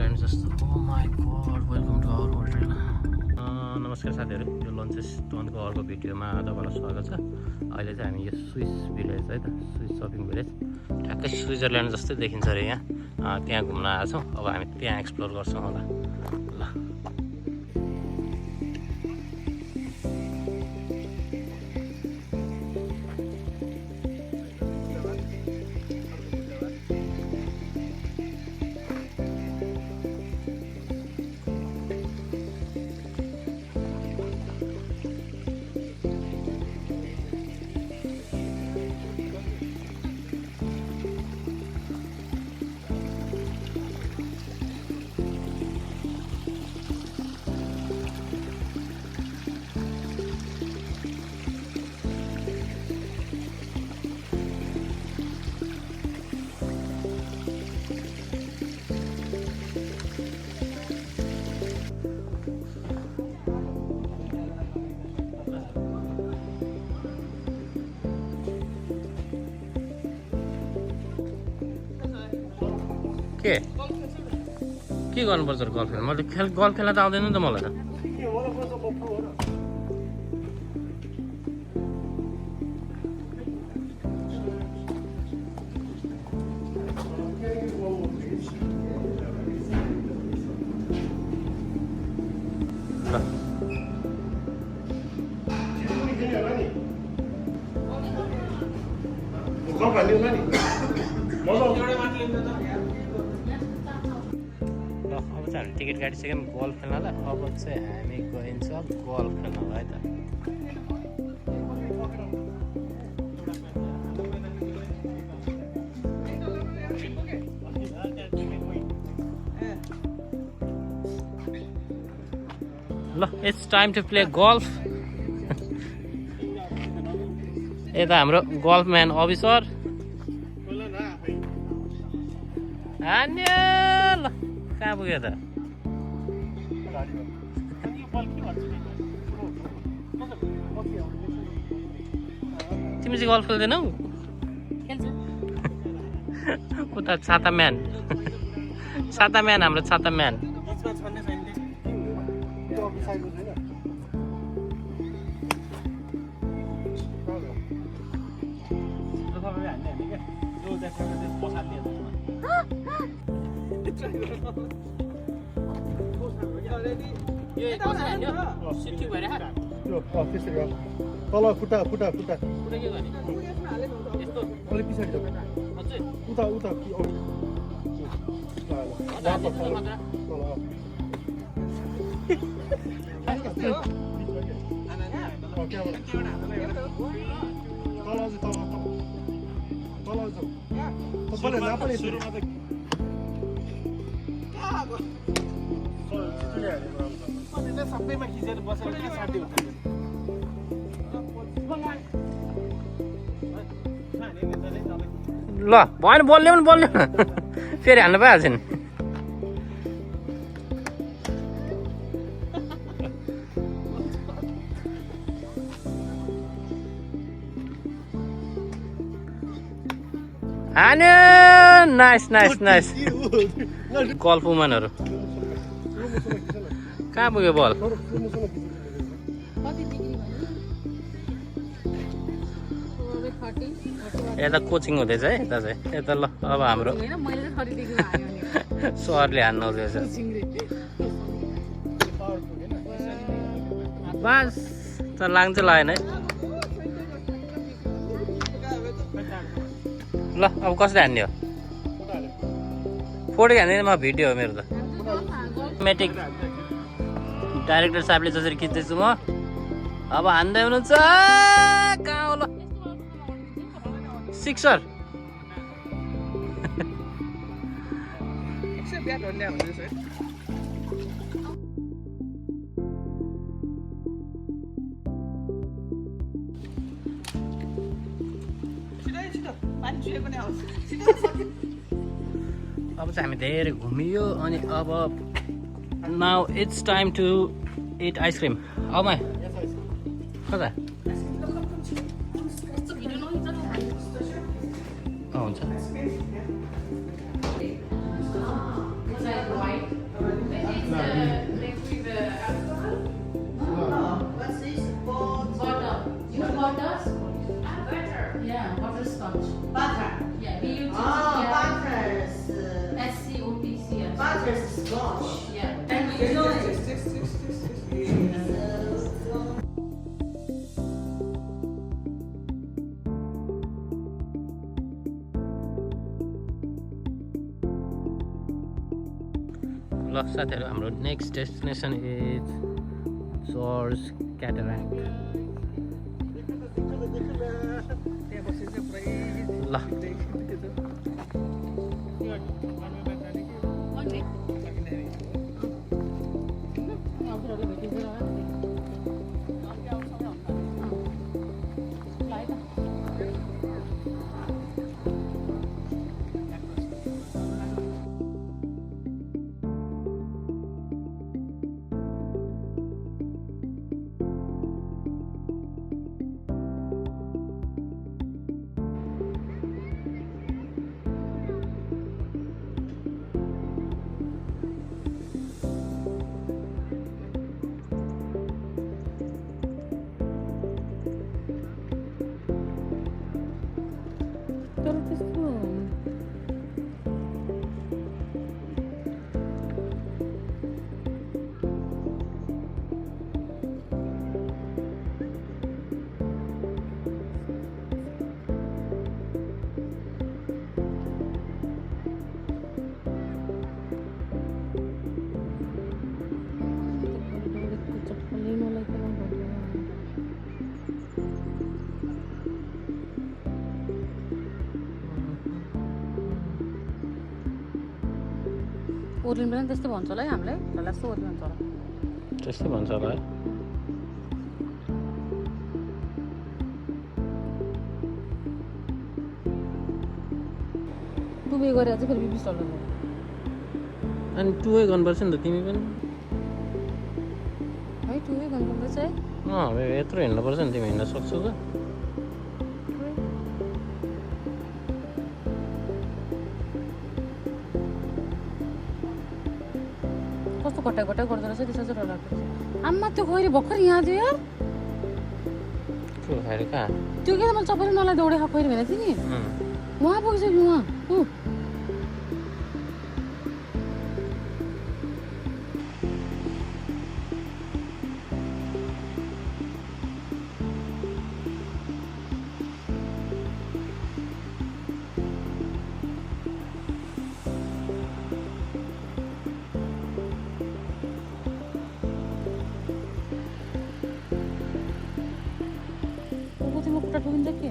Switzerland जस्तो। Oh my god, welcome to our hotel. नमस्कार साथीहरू, यो लन्चेस टनको अर्को भिडियोमा तपाईँलाई स्वागत छ। अहिले चाहिँ हामी यो स्विस भिलेज है त, स्विस सपिङ भिलेज ठ्याक्कै स्विजरल्यान्ड जस्तै देखिन्छ अरे यहाँ। त्यहाँ घुम्न आएको छौँ। अब हामी त्यहाँ एक्सप्लोर गर्छौँ होला। ल के गर्नुपर्छ र गल्फ खेल्न? मैले गल्फ खेल्न त आउँदैन नि त मलाई त। अब चाहिँ हामी टिकट काटिसक्यौँ गल्फ खेल्नलाई। अब चाहिँ हामी गइन्छ गल्फ खेल्नलाई है त। ल it's time to play golf. यता हाम्रो गल्फ म्यान अफिसर ल कहाँ पुग्यो त? तिमी चाहिँ गल्फ खेल्दैनौ? उता छाता म्यान, छाता म्यान, हाम्रो छाता म्यान। तल खुट्टा खुट्टा खुट्टा अलिक पछाडि उता उता सबैमा खिचेर बसेर के साथी हुन्छ ल भएन, बोल्ने पनि बोल्ने फेरि हाल्नु पाइहाल्छ नि। हान्यो, नाइस नाइस नाइस। गल्फ वुमनहरू कहाँ पुग्यो बल? यता कोचिङ हुँदैछ है यता चाहिँ। यता ल अब हाम्रो सरले हान्नु आउँदैछ। बस त लाग्छ लागेन है। ल अब कसले हान्ने हो? फोटो हान्दैन, म भिडियो हो मेरो त। मेटिक डाइरेक्टर साहबले जसरी खिच्दैछु म, अब हान्दै हुनुहुन्छ। कहाँ हो ल सिक्सर? अब चाहिँ हामी धेरै घुमियो अनि अब now it's time to eat ice cream. अब कता हुन्छ? ल साथीहरू हाम्रो next destination is gorge cataract ल ओर्लिन पनि त्यस्तै भन्छ होला है हामीलाई होला जस्तो ओर्लिन भन्छ होला त्यस्तै भन्छ होला है टुबे गरेर चाहिँ फेरि 20 डलर अनि टुवे गर्नुपर्छ नि त तिमी पनि है टुबे गर्नुपर्छ है यत्रो हिँड्नुपर्छ नि तिमी हिँड्न सक्छौ त कस्तो घटाइ गर्दो रहेछ त्यसो चाहिँ डर लाग्छ आम्मा त्यो खैरी भर्खर यहाँ थियो यार के खाएर कहाँ त्यो के त मैले चपरी नलाई दौडे खैरी भनेको थिएँ नि उहाँ पुगिसक्यो उहाँ खुट्टा ठोकिन्छ के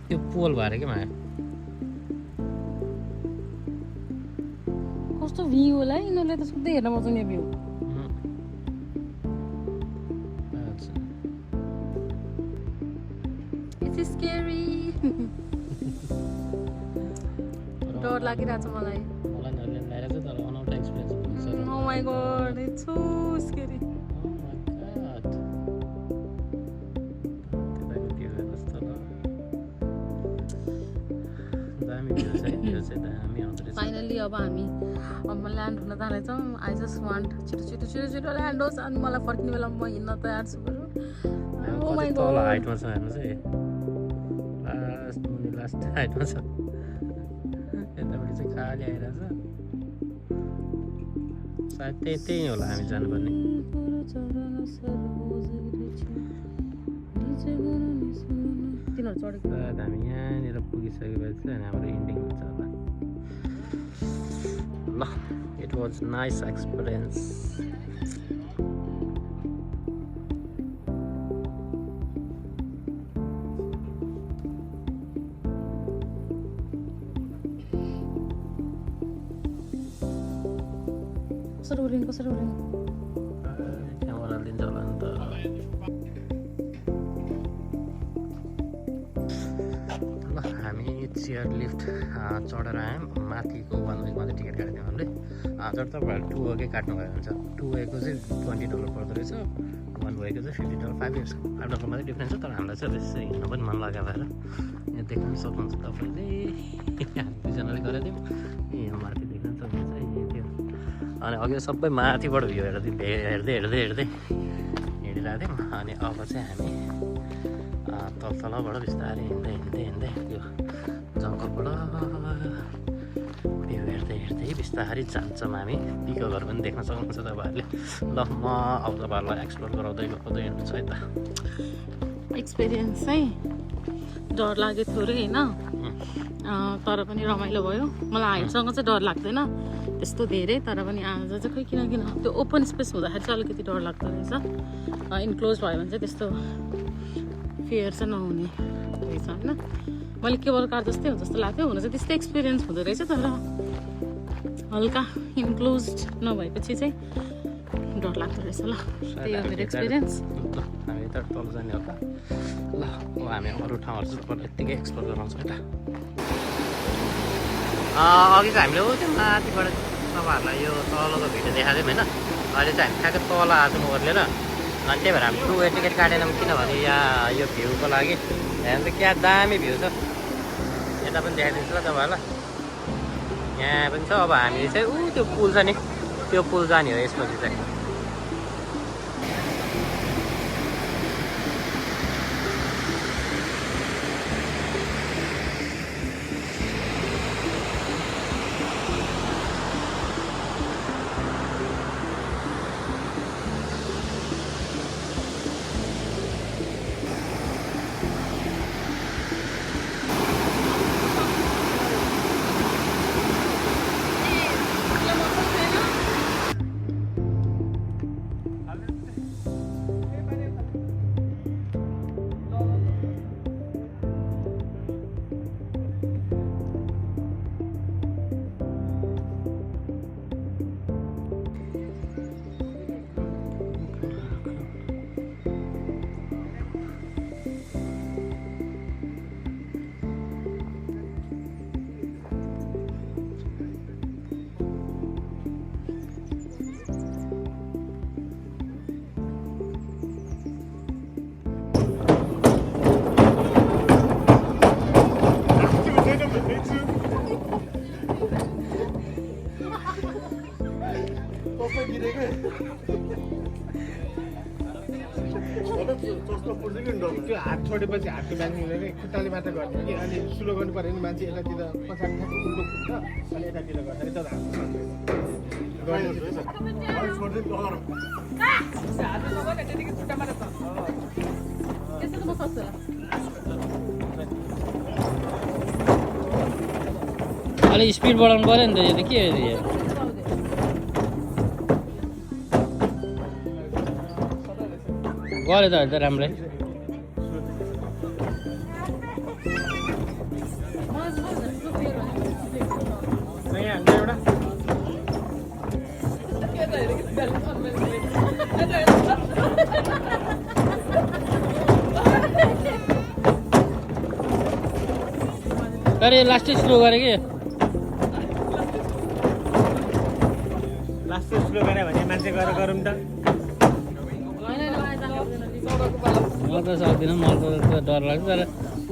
त्यो पोल भएर के माया कस्तो भ्यू होला है यिनीहरूले त सोध्दै हेर्न पाउँछ नि भ्यू इट्स स्केरी डर लागिरहेछ मलाई तर अनौठो एक्सपिरियन्स हुन्छ Oh my god, it's so scary. Finally अब हामी ल्यान्ड हुन थालेछौँ आई जस्ट वान्ट छिटो ल्यान्ड होस् अनि मलाई फर्किने बेलामा म हिँड्न तयार छु बरु ओ माई गॉड हाइटमा छ हेर्नुहोस् है लास्ट हाइटमा छ यतापट्टि चाहिँ खाली आइरहेछ सायद त्यही होला हामी जानुपर्ने सायद हामी यहाँनिर पुगिसकेपछि चाहिँ हाम्रो इन्डिङ हुन्छ होला ल इट वाज नाइस एक्सपिरियन्स कसरी उर्लिनु क्यामेरा लिन्छ होला नि त ल हामी चेयर लिफ्ट चढेर आयौँ माथिको 1 वेमा चाहिँ टिकट काटेको थियौँ हामीले जब तपाईँहरू 2 वेकै काट्नु भयो भने चाहिँ 2 वेको चाहिँ $20 पर्दो रहेछ 1 वेको चाहिँ $50 $5 मात्रै डिफ्रेन्स छ तर हामीलाई चाहिँ त्यसै हिँड्नु पनि मन लाग्यो भएर यहाँ देख्न सक्नुहुन्छ तपाईँले हामी दुईजनाले गरेको थियौँ यहाँ माथि देख्न सक्नुहुन्छ अनि अघि सबै माथिबाट भ्यू हेर्दै हिँडिरहेको थियौँ। अनि अब चाहिँ हामी तलबाट बिस्तारै हिँड्दै हिँड्दै हिँड्दै यो जङ्गलबाट भ्यू हेर्दै हेर्दै बिस्तारै जान्छौँ हामी। पिकहरू पनि देख्न सक्नुहुन्छ तपाईँहरूले। ल म अब तपाईँहरूलाई एक्सप्लोर गराउँदै गराउँदै हिँड्छु है त। एक्सपिरियन्स चाहिँ डर लाग्यो थोरै होइन, तर पनि रमाइलो भयो। मलाई हाइटसँग चाहिँ डर लाग्दैन त्यस्तो धेरै, तर पनि आज चाहिँ खै किन त्यो ओपन स्पेस हुँदाखेरि चाहिँ अलिकति डर लाग्दो रहेछ। इन्क्लोज भयो भने चाहिँ त्यस्तो फियर चाहिँ नहुने रहेछ होइन। मैले केबल कार जस्तै हो जस्तो लाग्थ्यो, हुन चाहिँ त्यस्तै एक्सपिरियन्स हुँदो रहेछ, तर हल्का इन्क्लोज नभएपछि चाहिँ डर लाग्दो रहेछ। ल त्यही हो मेरो एक्सपिरियन्स। हामी यता तल जाने हो त। ल अब हामी अरू ठाउँहरू चाहिँ तपाईँलाई यत्तिकै एक्सप्लोर गराउँछौँ है त। अघि चाहिँ हामीले त्यो माथिबाट तपाईँहरूलाई यो तलको भिडियो देखाएको थियौँ होइन। अहिले चाहिँ हामी ठ्याक्कै तल आएको ओर्लेर, अनि त्यही भएर हामी टुर टिकट काटेनौँ, किनभने यहाँ यो भ्यूको लागि हेर्नु त क्या दामी भ्यू छ। यता पनि देखाइदिन्छु ल तपाईँहरूलाई। यहाँ पनि छ। अब हामी चाहिँ त्यो पुल छ नि, त्यो पुल जाने हो यसपछि चाहिँ। त्यो हात छोडेपछि हातको बानी हुँदैन, खुट्टाले मात्र गर्ने कि। अनि स्लो गर्नु पऱ्यो भने मान्छे यतातिर पछाडि ठ्याक्क उल्टो खुट्छ, अनि यतातिर गर्छ। यता हात अलिक स्पिड बढाउनु पऱ्यो नि त। यो त के हो यो? गऱ्यो त अहिले त राम्रै। तर यो लास्टै स्लो गरेँ कि। लास्ट स्लो गरे भने मान्छे गएर गरौँ त। म त सक्दिनँ, मलाई त डर लाग्छ। तर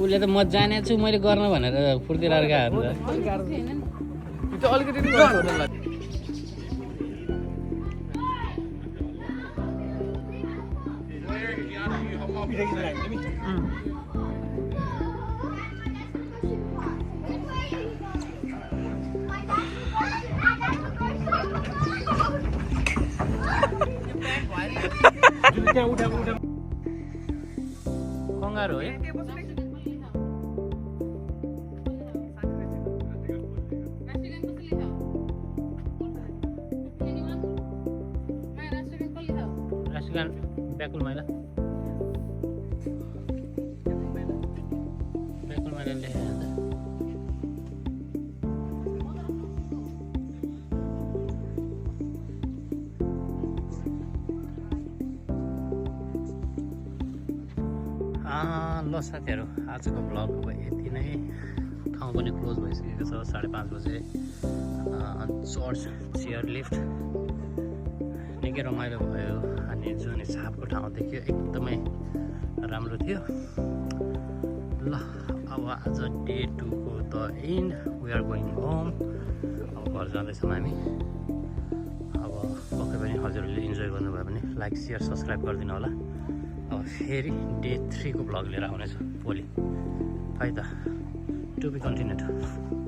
उसले त म जाने छु मैले गर्न भनेर फुर्ती राखेर गएको नि त। अलिकति कङ्गारू हो है। राष्ट्रगान ब्याकुल मैला लेखेको ल साथीहरू, आजको भ्लग अब यति नै। ठाउँ पनि क्लोज भइसकेको छ, 5:30 बजे। चर्च चेयर लिफ्ट निकै रमाइलो भयो। अनि जुन हिसाबको ठाउँ देखियो एकदमै राम्रो थियो। ल अब आज डे 2 को the end, we are going home. अब घर जाँदैछौँ हामी। अब पक्कै पनि हजुरहरूले इन्जोय गर्नुभयो भने लाइक, सेयर, सब्सक्राइब गरिदिनु होला। अब फेरि डे 3 को भ्लग लिएर आउनेछु भोलि है त टु बी कन्टिन्युड